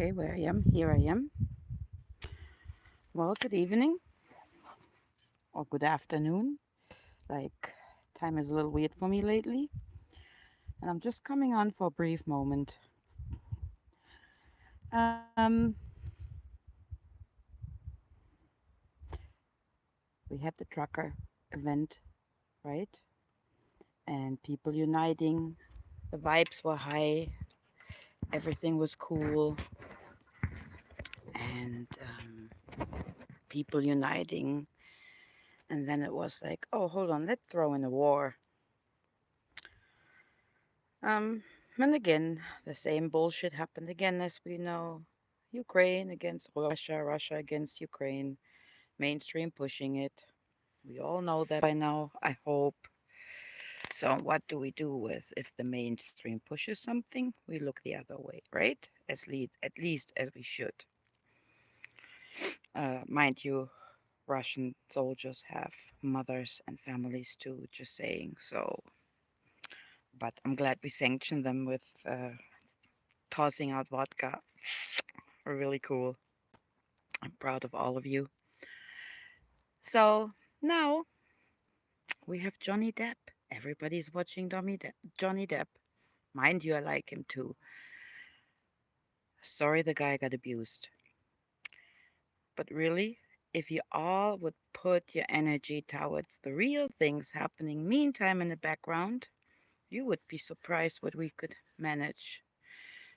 Okay, where I am, here I am. Well, good evening or good afternoon. Like, time is a little weird for me lately, and I'm just coming on for a brief moment. Um, we had the trucker event, right? And people uniting. The vibes were high. Everything was cool, and people uniting. And then it was like, oh, hold on, let's throw in a war. Um, and again, the same bullshit happened again, as we know. Ukraine against Russia, Russia against Ukraine, mainstream pushing it. We all know that by now, I hope. So, what do we do with if the mainstream pushes something? We look the other way, right? At least as we should. Mind you, Russian soldiers have mothers and families too, just saying. So, but I'm glad we sanctioned them with tossing out vodka. Really cool. I'm proud of all of you. So now we have Johnny Depp. Everybody's watching Johnny Depp. Mind you, I like him too. Sorry the guy got abused. But really, if you all would put your energy towards the real things happening meantime in the background, you would be surprised what we could manage.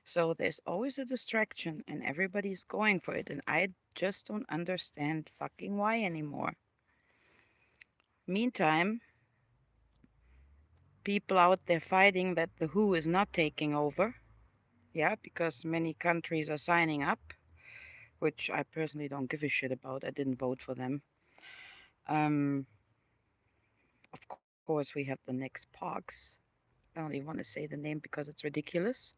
So there's always a distraction and everybody's going for it, and I just don't understand fucking why anymore. Meantime, people out there fighting that the WHO is not taking over. Yeah, because many countries are signing up, which I personally don't give a shit about. I didn't vote for them. Um, of course, we have the next POGS. I don't even want to say the name because it's ridiculous.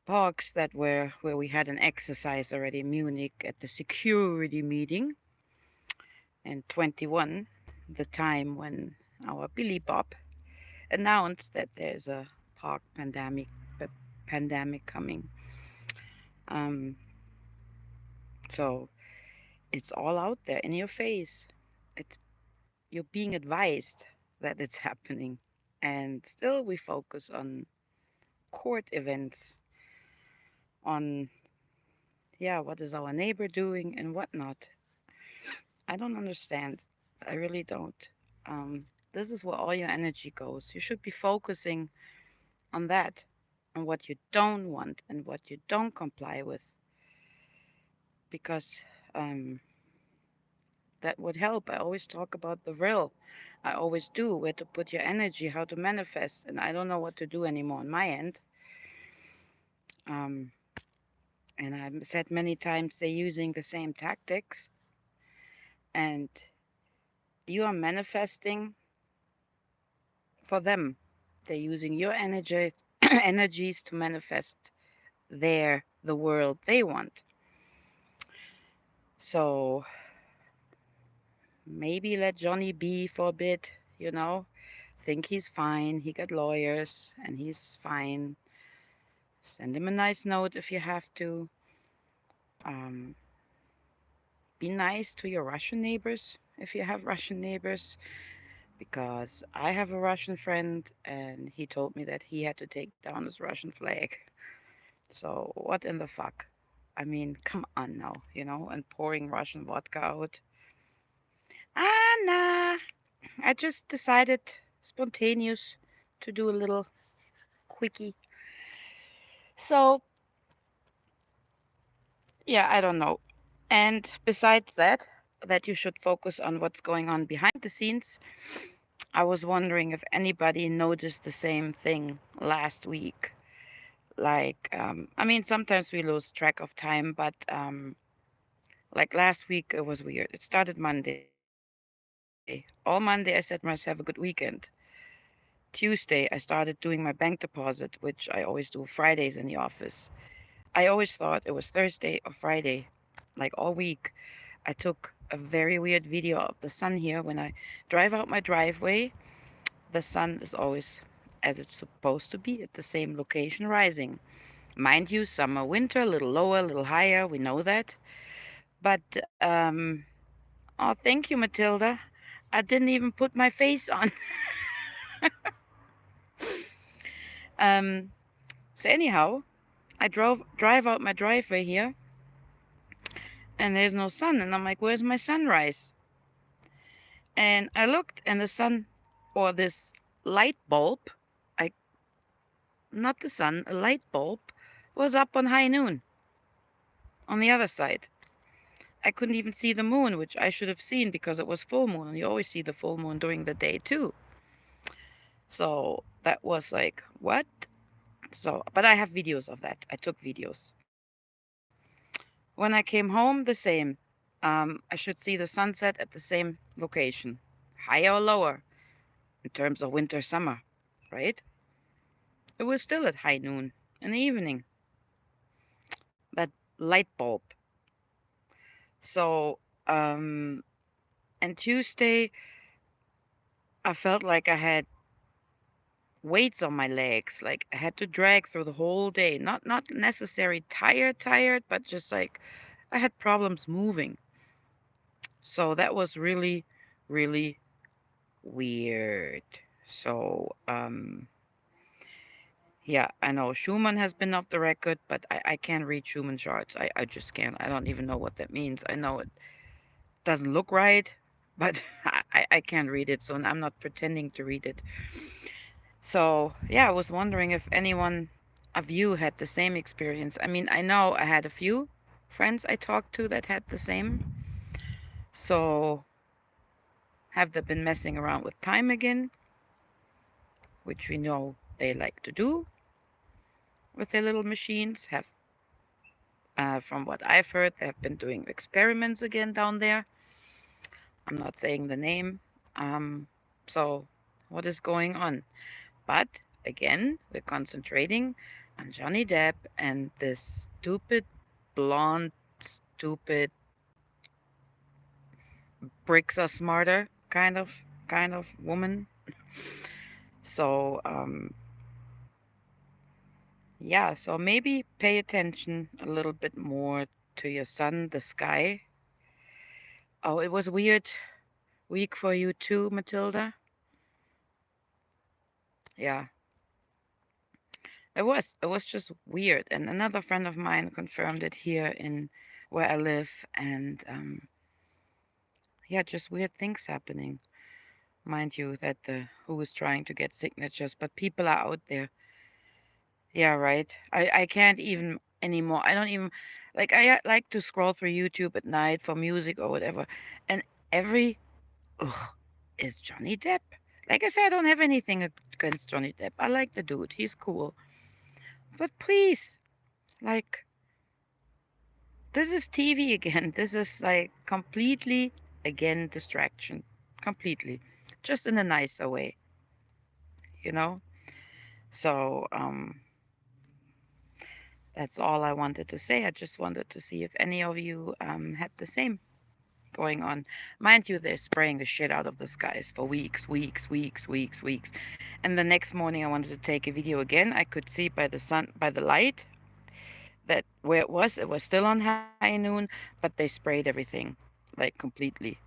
POGS that were where we had an exercise already in Munich at the security meeting in 21, the time when our Billy Bob announced that there's a pandemic coming. Um, so it's all out there in your face. It's you're being advised that it's happening, and still we focus on court events, on what is our neighbor doing and whatnot. I don't understand. I really don't. This is where all your energy goes. You should be focusing on that, on what you don't want and what you don't comply with, because um, that would help. I always talk about the real. I always do, where to put your energy, how to manifest, and I don't know what to do anymore on my end. Um, and I've said many times they're using the same tactics, and you are manifesting for them. They're using your energy, energies to manifest the world they want. So maybe let Johnny be for a bit, think he's fine. He got lawyers and he's fine. Send him a nice note if you have to. Um, be nice to your Russian neighbors if you have Russian neighbors, because I have a Russian friend and he told me that he had to take down his Russian flag. So, what in the fuck? I mean, come on now, and pouring Russian vodka out. Ah, nah. I just decided spontaneous to do a little quickie. So, yeah, I don't know. And besides that you should focus on what's going on behind the scenes. I was wondering if anybody noticed the same thing last week. Like, I mean, sometimes we lose track of time, but like last week, it was weird. It started Monday. All Monday, I said to myself, have a good weekend. Tuesday, I started doing my bank deposit, which I always do Fridays in the office. I always thought it was Thursday or Friday, like all week. I took a very weird video of the sun here. When I drive out my driveway, the sun is always as it's supposed to be at the same location rising. Mind you, summer, winter, a little lower, a little higher. We know that. But oh, thank you, Matilda. I didn't even put my face on. um, so anyhow, I drive out my driveway here, and there's no sun, and I'm like, where's my sunrise? And I looked, and the sun, or this light bulb, I not the sun, a light bulb, was up on high noon on the other side. I couldn't even see the moon, which I should have seen because it was full moon, and you always see the full moon during the day too. So that was like, what? So, but I have videos of that. I took videos. When I came home, the same. I should see the sunset at the same location, higher or lower in terms of winter, summer, right? It was still at high noon in the evening. That light bulb. So, and Tuesday, I felt like I had weights on my legs. Like I had to drag through the whole day. Not necessarily tired, but just like I had problems moving. So that was really, really weird. So yeah, I know Schumann has been off the record, but I can't read Schumann charts. I just can't. I don't even know what that means. I know it doesn't look right, but I can't read it, so I'm not pretending to read it. So, yeah, I was wondering if anyone of you had the same experience. I mean, I know I had a few friends I talked to that had the same. So, have they been messing around with time again, which we know they like to do with their little machines? From what I've heard, they have been doing experiments again down there. I'm not saying the name. So, what is going on? But again, we're concentrating on Johnny Depp and this stupid, blonde, stupid, bricks are smarter kind of woman. So yeah, so maybe pay attention a little bit more to your sun, the sky. Oh, it was a weird week for you too, Matilda. Yeah, it was just weird. And another friend of mine confirmed it here in where I live, and yeah, just weird things happening. Mind you, that the who is trying to get signatures, but people are out there. Yeah, right. I can't even anymore. I don't even like. like to scroll through YouTube at night for music or whatever, and every ugh is Johnny Depp. Like I said, I don't have anything against Johnny Depp. I like the dude. He's cool. But please, like, this is TV again. This is like completely again distraction. Completely. Just in a nicer way, you know? So, that's all I wanted to say. I just wanted to see if any of you had the same going on. Mind you, they're spraying the shit out of the skies for weeks. And the next morning, I wanted to take a video again. I could see by the sun, by the light, that where it was still on high noon, but they sprayed everything like completely.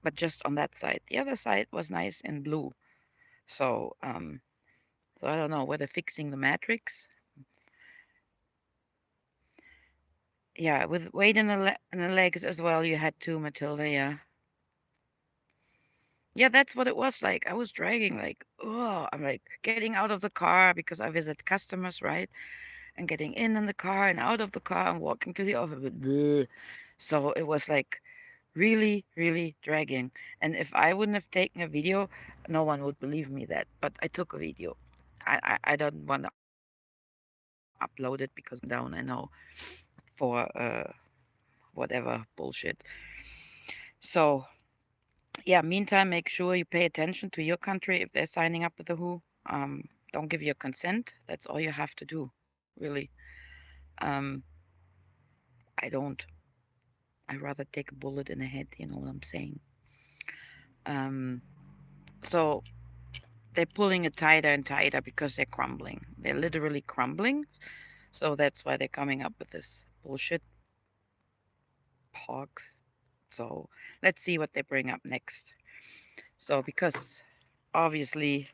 But just on that side. The other side was nice and blue. So, so I don't know whether fixing the matrix. Yeah, with weight in in the legs as well. You had to, Matilda. Yeah, yeah, that's what it was like. I was dragging like, oh, I'm like getting out of the car because I visit customers, right? And getting in the car and out of the car and walking to the office. Bleh. So it was like really, really dragging. And if I wouldn't have taken a video, no one would believe me that. But I took a video. I don't want to upload it because my phone is breaking down. I know for whatever bullshit. So yeah, meantime, make sure you pay attention to your country if they're signing up with the WHO. Don't give your consent. That's all you have to do, really. Um, I don't. I rather take a bullet in the head. You know what I'm saying? Um, so they're pulling it tighter and tighter because they're crumbling. They're literally crumbling. So that's why they're coming up with this bullshit pox. So let's see what they bring up next. So because obviously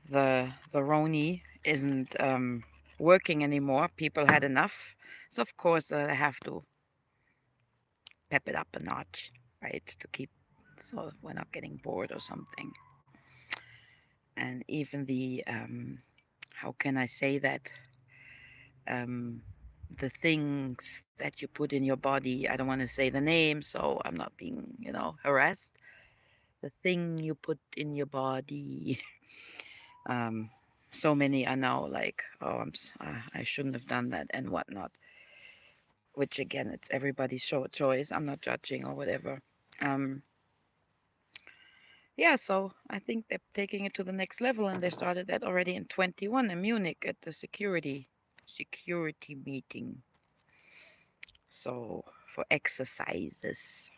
the Roni isn't working anymore, people had enough. So of course they have to pep it up a notch, right? To keep so we're not getting bored or something. And even the how can I say that? Um, the things that you put in your body. I don't want to say the name, so I'm not being, harassed. The thing you put in your body. um, so many are now like, oh, I shouldn't have done that and whatnot. Which again, it's everybody's choice. I'm not judging or whatever. Um, yeah, so I think they're taking it to the next level, and they started that already in 21 in Munich at the security meeting. So for exercises,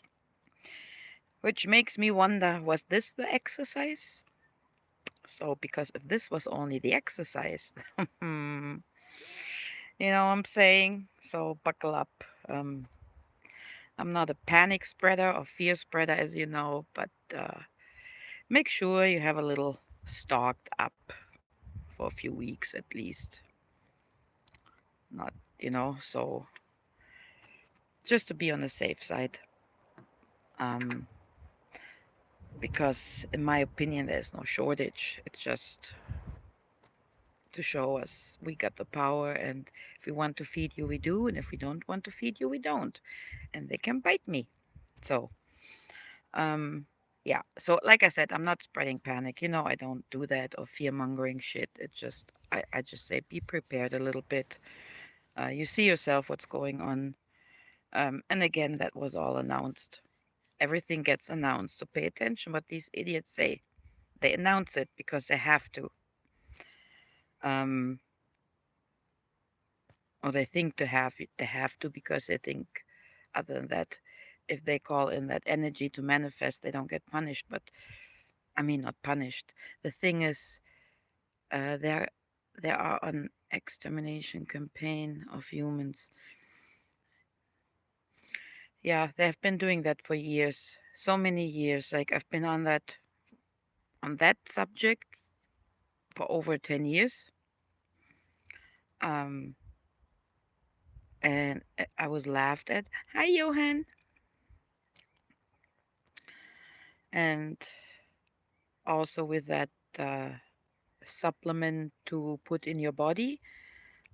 which makes me wonder, was this the exercise? So because if this was only the exercise, what I'm saying? So buckle up. I'm not a panic spreader or fear spreader, as you know, but make sure you have a little stocked up for a few weeks at least. Not, so just to be on the safe side. Um, because in my opinion, there's no shortage. It's just to show us we got the power, and if we want to feed you, we do, and if we don't want to feed you, we don't. And they can bite me. So, um, yeah. So, like I said, I'm not spreading panic. I don't do that or fear mongering shit. It just, I just say be prepared a little bit. You see yourself what's going on. And again, that was all announced. Everything gets announced. So pay attention what these idiots say. They announce it because they have to. Um, or they think to have it. They have to because they think, other than that, if they call in that energy to manifest, they don't get punished. But I mean, not punished. The thing is, there are an extermination campaign of humans. Yeah, they have been doing that for years, so many years. Like I've been on that subject for over 10 years. Um, and I was laughed at. Hi, Johan. And also with that uh, supplement to put in your body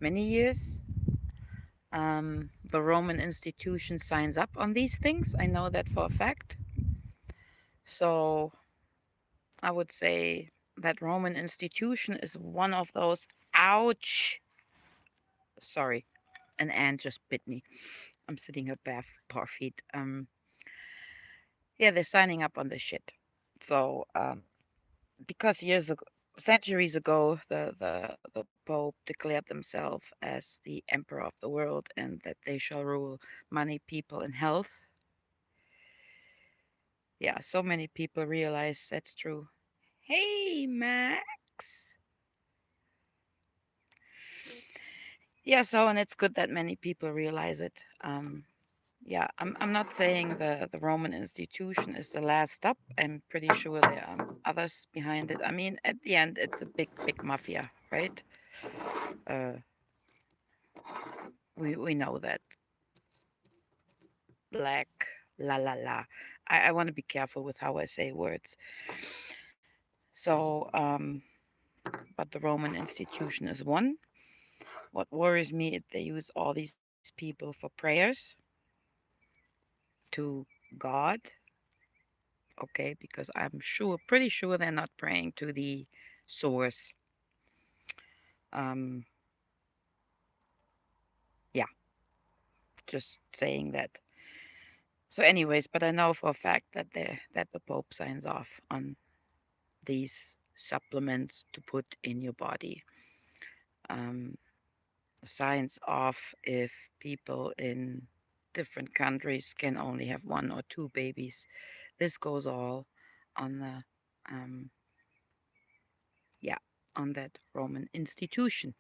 many years. The Roman institution signs up on these things. I know that for a fact. So I would say that Roman institution is one of those. Ouch! Sorry, an ant just bit me. I'm sitting here bare feet. Yeah, they're signing up on this shit. So because centuries ago, the Pope declared themselves as the emperor of the world and that they shall rule money, people, and health. Yeah, so many people realize that's true. Hey, Max. Yeah, so and it's good that many people realize it. Yeah, I'm not saying the Roman institution is the last stop. I'm pretty sure there are others behind it. I mean, at the end, it's a big mafia, right? Uh, we know that. Black, la la la. I want to be careful with how I say words. So, but the Roman institution is one. What worries me is they use all these people for prayers to God, okay? Because I'm pretty sure they're not praying to the source. Um, yeah, just saying that. So, anyways, but I know for a fact that the Pope signs off on these supplements to put in your body. Um, signs off if people in different countries can only have one or two babies. This goes all on the um, yeah, on that Roman institution.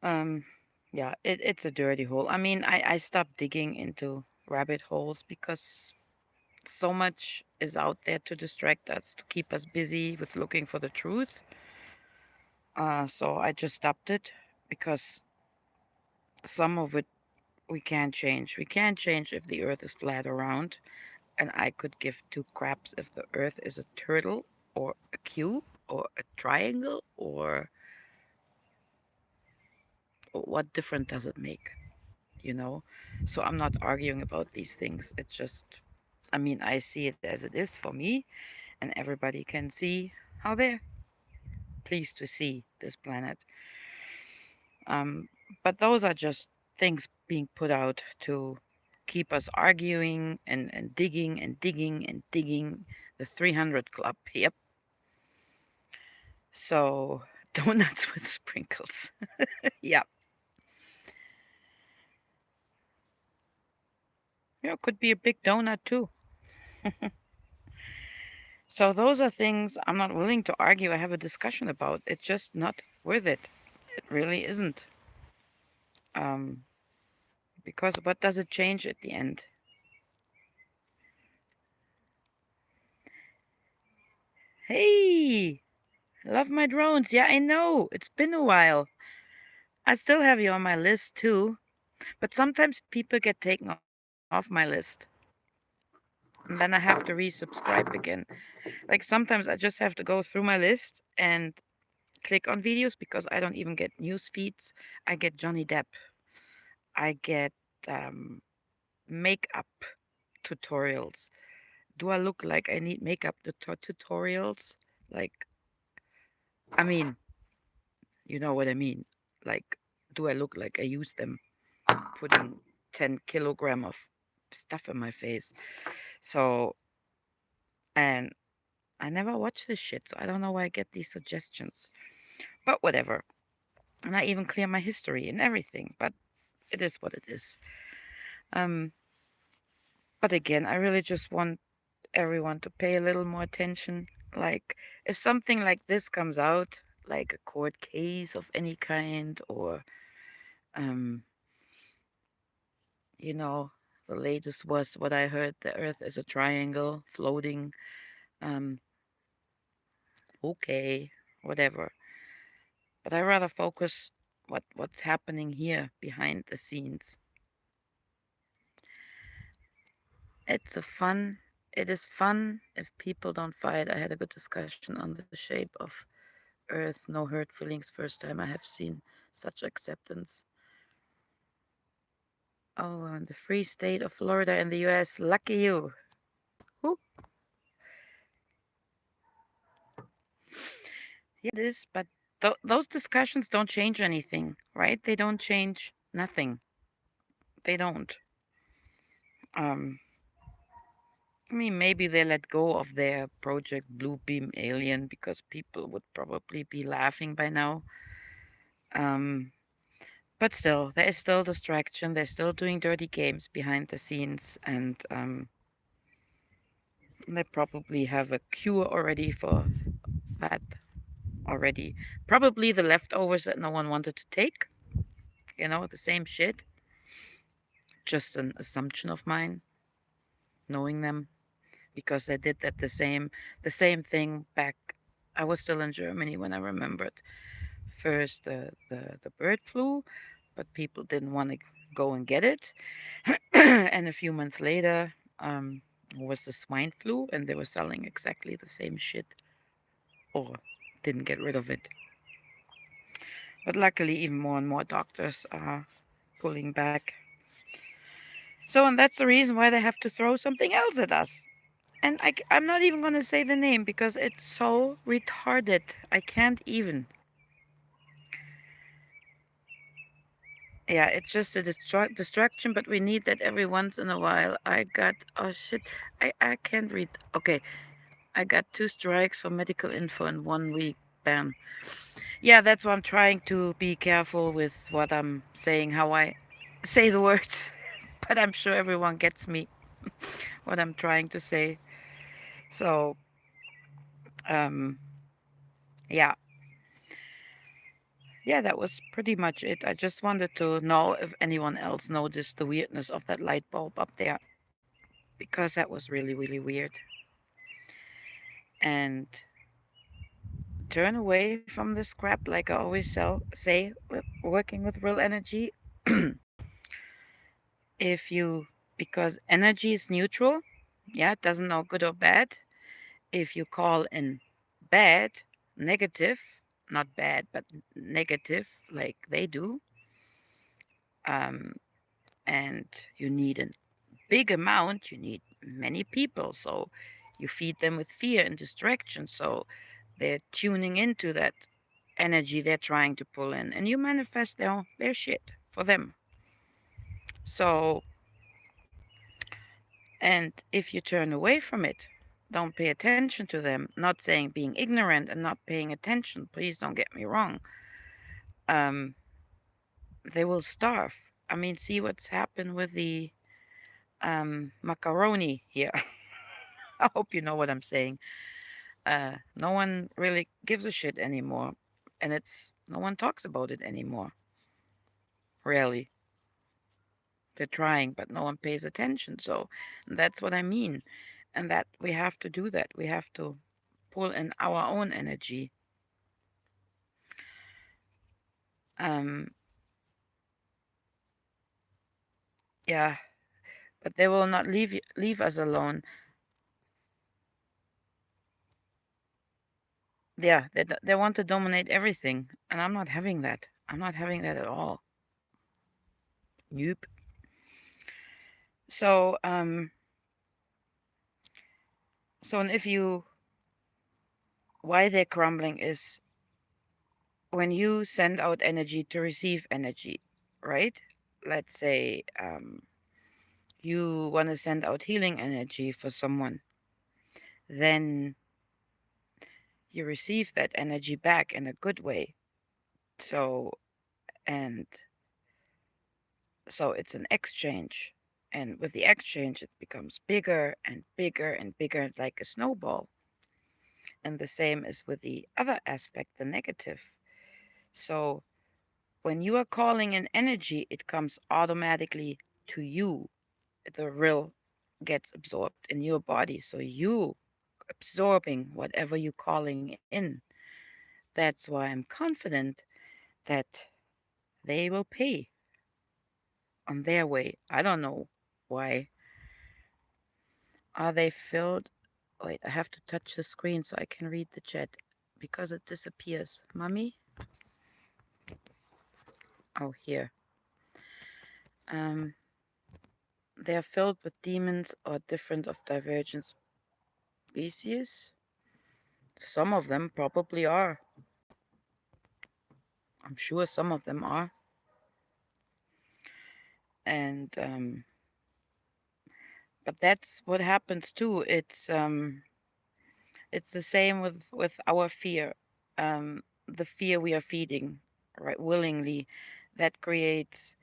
Um, yeah, it's a dirty hole. I mean, I stopped digging into rabbit holes because so much is out there to distract us, to keep us busy with looking for the truth. So I just stopped it because some of it we can't change. We can't change if the earth is flat or round, and I could give two craps if the earth is a turtle or a cube or a triangle or what difference does it make, you know? So I'm not arguing about these things. It's just, I mean, I see it as it is for me, and everybody can see how they're pleased to see this planet. Um, but those are just things being put out to keep us arguing and digging and digging and digging. The 300 Club. Yep. So donuts with sprinkles. Yeah. Yeah, could be a big donut too. So those are things I'm not willing to argue. I have a discussion about. It's just not worth it. It really isn't. Um, because what does it change at the end? Hey, love my drones. Yeah, I know. It's been a while. I still have you on my list too, but sometimes people get taken off my list. And then I have to resubscribe again. Like sometimes I just have to go through my list and click on videos because I don't even get news feeds. I get Johnny Depp. I get um, makeup tutorials. Do I look like I need makeup tutorials? Like, I mean, you know what I mean. Like, do I look like I use them putting 10 kilogram of stuff in my face? So, and I never watch this shit, so I don't know why I get these suggestions. But whatever. And I even clear my history and everything. But it is what it is. Um, but again, I really just want everyone to pay a little more attention. Like, if something like this comes out, like a court case of any kind, or, um, you know, the latest was what I heard the Earth is a triangle floating. Um, okay, whatever. But I rather focus what's happening here behind the scenes. It's a fun. It is fun if people don't fight. I had a good discussion on the shape of Earth. No hurt feelings. First time I have seen such acceptance. Oh, in the free state of Florida in the U.S. Lucky you. Who? Yeah, it is. But those discussions don't change anything, right? They don't change nothing. They don't. Um, I mean, maybe they let go of their Project Bluebeam Alien because people would probably be laughing by now. Um, but still, there is still distraction. They're still doing dirty games behind the scenes, and they probably have a cure already for that already. Probably the leftovers that no one wanted to take. The same shit. Just an assumption of mine, knowing them, because they did that the same thing back. I was still in Germany when I remembered first the bird flu, but people didn't want to go and get it. And a few months later, was the swine flu, and they were selling exactly the same shit, or didn't get rid of it. But luckily, even more and more doctors are pulling back. So, and that's the reason why they have to throw something else at us. And I'm not even going to say the name because it's so retarded. I can't even. Yeah, it's just a distraction, but we need that every once in a while. Oh shit, I can't read. Okay, I got 2 strikes for medical info in 1 week. Ban. Yeah, that's why I'm trying to be careful with what I'm saying, how I say the words. But I'm sure everyone gets me what I'm trying to say. So, um, yeah, yeah, that was pretty much it. I just wanted to know if anyone else noticed the weirdness of that light bulb up there, because that was really, really weird. And turn away from this crap, like I always say, with working with real energy. If you, because energy is neutral, yeah, it doesn't know good or bad. If you call in bad, negative, not bad, but negative, like they do, um, and you need a big amount, you need many people. So you feed them with fear and distraction. So they're tuning into that energy they're trying to pull in, and you manifest their shit for them. So, and if you turn away from it, don't pay attention to them, not saying being ignorant and not paying attention, please don't get me wrong, um, they will starve. I mean, see what's happened with the macaroni here. I hope you know what I'm saying. No one really gives a shit anymore, and it's no one talks about it anymore. Really, they're trying, but no one pays attention. So that's what I mean, and that we have to do that. We have to pull in our own energy. Um, yeah, but they will not leave us alone. Yeah, they want to dominate everything, and I'm not having that. I'm not having that at all. Nope. So and if you, why they're crumbling is when you send out energy to receive energy, right? Let's say you want to send out healing energy for someone, then you receive that energy back in a good way. So, and so it's an exchange. And with the exchange, it becomes bigger and bigger and bigger, like a snowball. And the same is with the other aspect, the negative. So when you are calling in energy, it comes automatically to you. The real gets absorbed in your body. So you absorbing whatever you're calling in. That's why I'm confident that they will pay on their way. I don't know why. Are they filled? Wait, I have to touch the screen so I can read the chat because it disappears. Mummy? Oh, here. Um, they are filled with demons or different of divergent species. Some of them probably are. I'm sure some of them are. And but that's what happens too. It's the same with our fear. The fear we are feeding, right, willingly, that creates,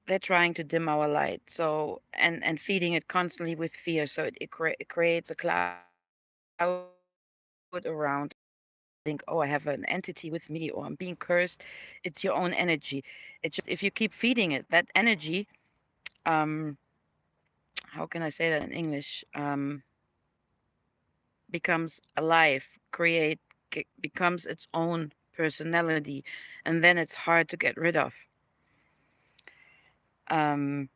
they're trying to dim our light. So and feeding it constantly with fear, so it creates a cloud around. Think, oh, I have an entity with me, or I'm being cursed. It's your own energy. It's just if you keep feeding it that energy, um how can I say that in English, becomes alive, becomes its own personality, and then it's hard to get rid of. Um,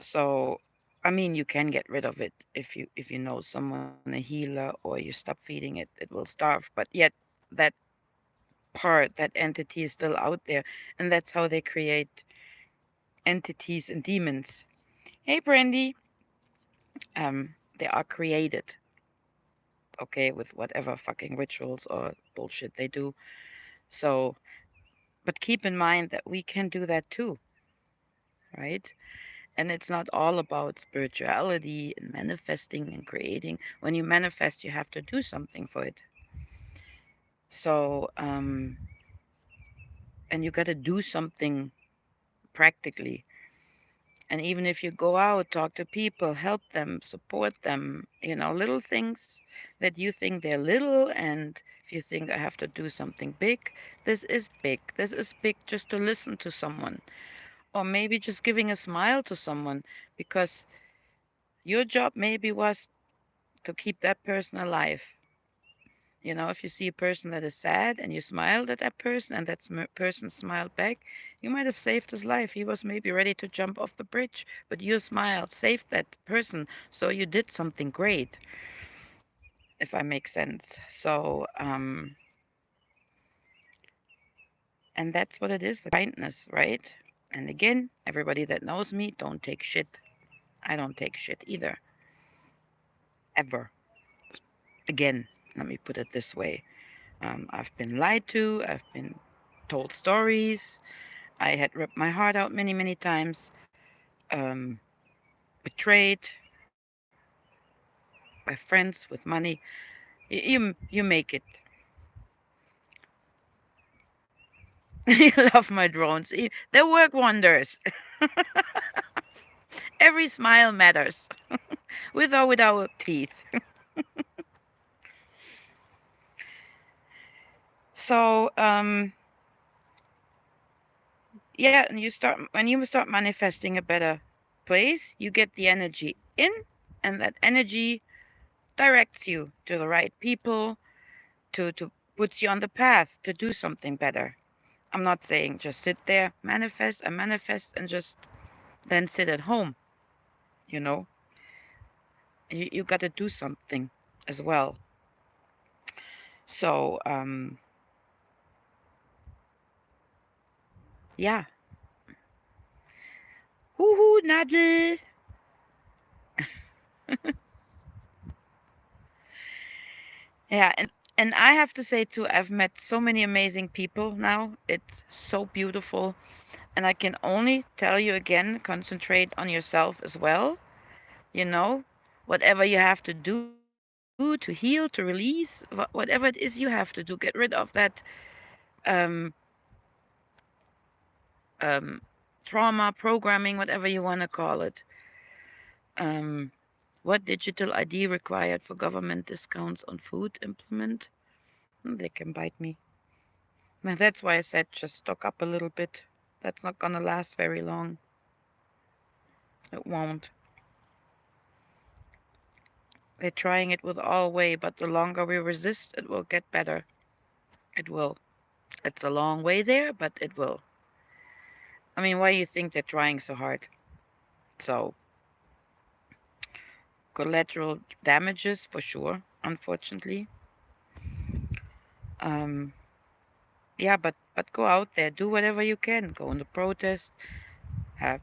so, I mean, you can get rid of it if you know someone, a healer, or you stop feeding it, it will starve. But yet, that that entity is still out there, and that's how they create entities and demons. Hey, Brandy. They are created, okay, with whatever fucking rituals or bullshit they do. So, but keep in mind that we can do that too, right? And it's not all about spirituality and manifesting and creating. When you manifest, you have to do something for it. So, and you got to do something practically. And even if you go out, talk to people, help them, support them, little things that you think they're little, and if you think I have to do something big, this is big. This is big just to listen to someone, or maybe just giving a smile to someone, because your job maybe was to keep that person alive. If you see a person that is sad and you smiled at that person and that person smiled back, you might have saved his life. He was maybe ready to jump off the bridge, but you smiled, saved that person. So you did something great, if I make sense. So, and that's what it is, the kindness, right? And again, everybody that knows me, don't take shit. I don't take shit either. Ever. Again, let me put it this way. I've been lied to, I've been told stories, I had ripped my heart out many, many times, um, betrayed by friends with money. You make it. You love my drones. They work wonders. Every smile matters, with or without teeth. So, yeah, and when you start manifesting a better place, you get the energy in, and that energy directs you to the right people, to puts you on the path to do something better. I'm not saying just sit there, manifest, and just then sit at home. You know, you got to do something as well. So, yeah. Hoo Nadel. Yeah, and I have to say too, I've met so many amazing people now. It's so beautiful, and I can only tell you again, concentrate on yourself as well. You know, whatever you have to do to heal, to release, whatever it is you have to do, get rid of that um, um, trauma, programming, whatever you want to call it. Um, what digital ID required for government discounts on food implement? They can bite me. Now that's why I said just stock up a little bit. That's not gonna last very long. It won't. We're trying it with all way, but the longer we resist, it will get better. It will. It's a long way there, but it will. I mean, why do you think they're trying so hard? So, collateral damages for sure, unfortunately. Um, yeah, but go out there, do whatever you can. Go on the protest, have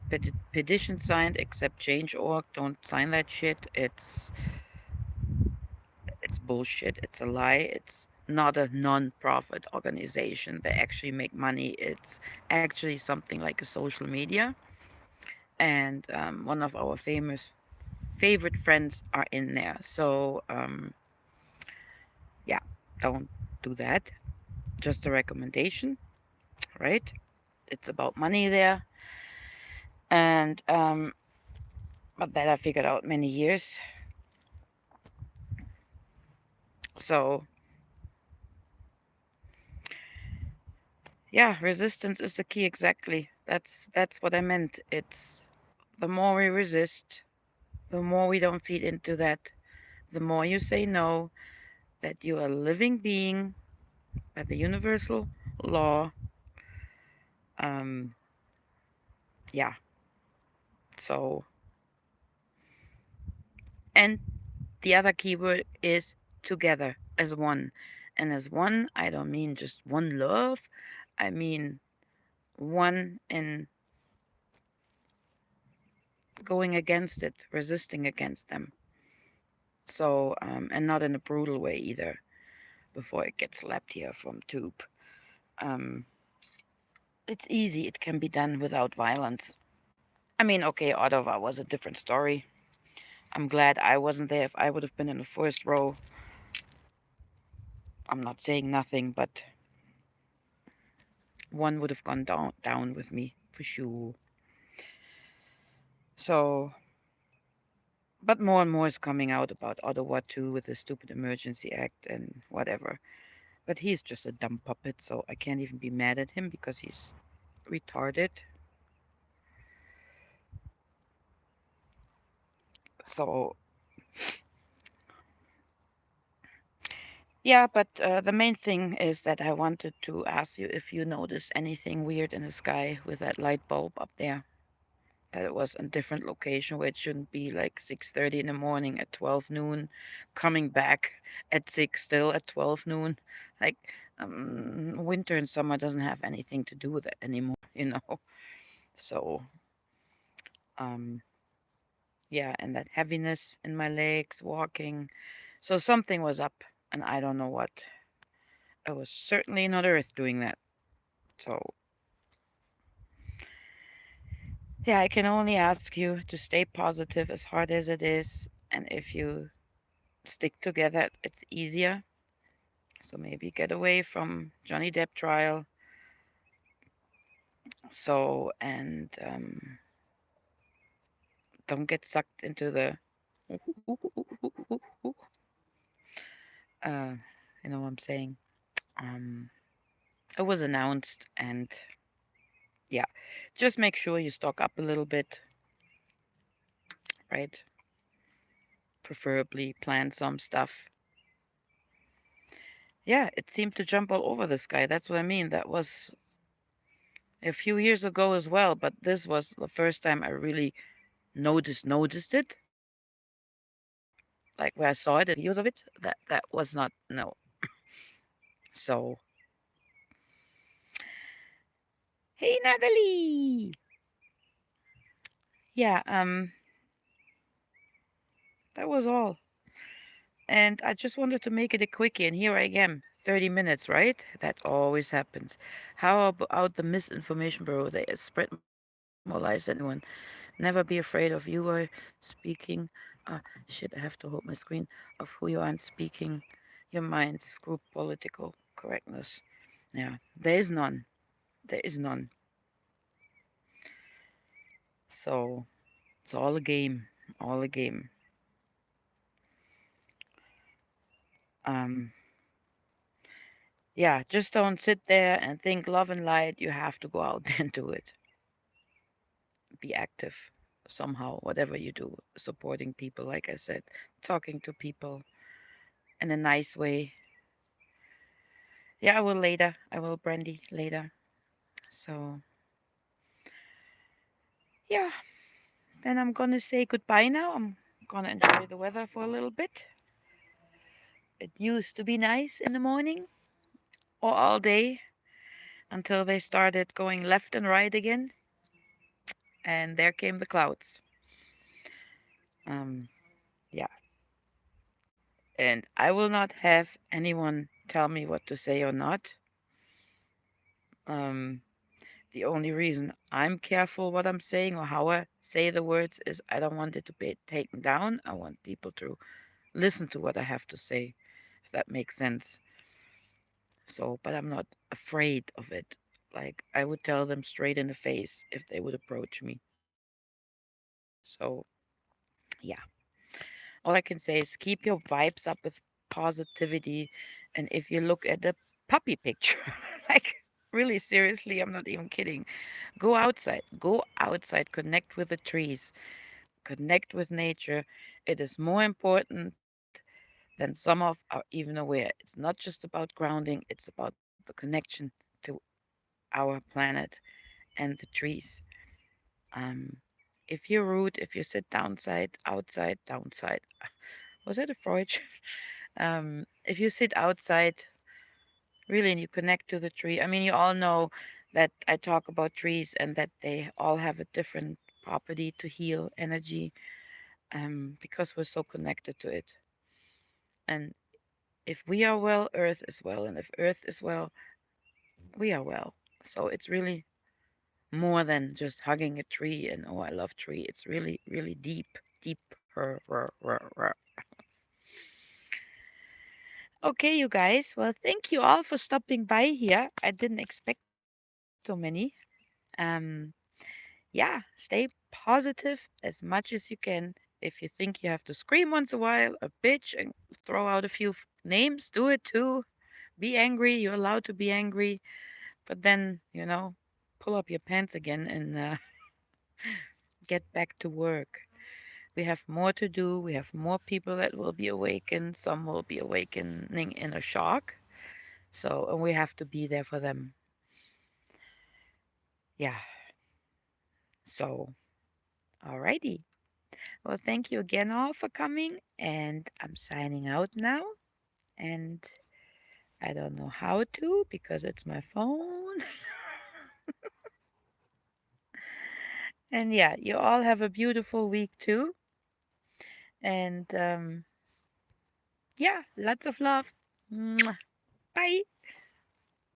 petition signed, accept Change.org. Don't sign that shit. It's bullshit. It's a lie. It's not a non-profit organization. They actually make money. It's actually something like a social media. And one of our favorite friends are in there. So yeah, don't do that. Just a recommendation, right? It's about money there, and but that I figured out many years. So yeah, resistance is the key. Exactly. That's what I meant. It's the more we resist, the more we don't feed into that. The more you say no, that you are a living being by the universal law. Um, yeah. So, and the other keyword is together as one. And as one, I don't mean just one love. I mean one in going against it, resisting against them. So, and not in a brutal way either, before it gets slapped here from tube. Um, it's easy. It can be done without violence. I mean, okay, Ottawa was a different story. I'm glad I wasn't there. If I would have been in the first row, I'm not saying nothing, but one would have gone down with me for sure. So, but more and more is coming out about Ottawa too with the stupid Emergency Act and whatever. But he's just a dumb puppet, so I can't even be mad at him because he's retarded. So, yeah, but the main thing is that I wanted to ask you if you notice anything weird in the sky with that light bulb up there. That it was a different location where it shouldn't be like 6:30 in the morning at 12 noon, coming back at 6 still at 12 noon. Like winter and summer doesn't have anything to do with it anymore, you know. So um yeah, and that heaviness in my legs walking. So something was up and I don't know what. It was certainly not Earth doing that. So yeah, I can only ask you to stay positive as hard as it is. And if you stick together, it's easier. So maybe get away from Johnny Depp trial. So and don't get sucked into the uh, you know what I'm saying. Um, it was announced, and yeah, just make sure you stock up a little bit, right? Preferably plan some stuff. Yeah, it seemed to jump all over the sky. That's what I mean. That was a few years ago as well, but this was the first time I really noticed it. Like where I saw it, videos of it. That was not no. So hey Natalie. Yeah, that was all. And I just wanted to make it a quickie, and here I am. 30 minutes, right? That always happens. How about the misinformation bureau? They spread more lies than anyone. Never be afraid of you are speaking. Shit, I have to hold my screen. Of who you aren't speaking. Your mind, screw political correctness. Yeah, there is none. There is none. So it's all a game. All a game. Um, yeah, just don't sit there and think love and light. You have to go out and do it. Be active somehow, whatever you do, supporting people, like I said, talking to people in a nice way. Yeah, I will later. I will brandy later. So, yeah, then I'm gonna say goodbye now. I'm gonna enjoy the weather for a little bit. It used to be nice in the morning or all day until they started going left and right again, and there came the clouds. Um, yeah, and I will not have anyone tell me what to say or not. Um, the only reason I'm careful what I'm saying or how I say the words is I don't want it to be taken down. I want people to listen to what I have to say, if that makes sense. So, but I'm not afraid of it. Like, I would tell them straight in the face if they would approach me. So, yeah. All I can say is keep your vibes up with positivity. And if you look at the puppy picture, like, really seriously, I'm not even kidding. Go outside. Go outside. Connect with the trees. Connect with nature. It is more important than some of are even aware. It's not just about grounding, it's about the connection to our planet and the trees. Um, if you're rude, if you sit downside, was it a Freud? If you sit outside really and you connect to the tree, I mean, you all know that I talk about trees and that they all have a different property to heal energy because we're so connected to it. And if we are well, Earth is well. And if Earth is well, we are well. So it's really more than just hugging a tree and oh, I love tree. It's really, really deep, deep. Okay, you guys. Well, thank you all for stopping by here. I didn't expect so many. Um, yeah, stay positive as much as you can. If you think you have to scream once a while, a bitch, and throw out a few names, do it too. Be angry. You're allowed to be angry. But then, pull up your pants again and get back to work. We have more to do. We have more people that will be awakened. Some will be awakening in a shock. So, and we have to be there for them. Yeah. So, alrighty. Well, thank you again all for coming. And I'm signing out now. And I don't know how to because it's my phone. And yeah, you all have a beautiful week too. And yeah, lots of love. Mwah. Bye.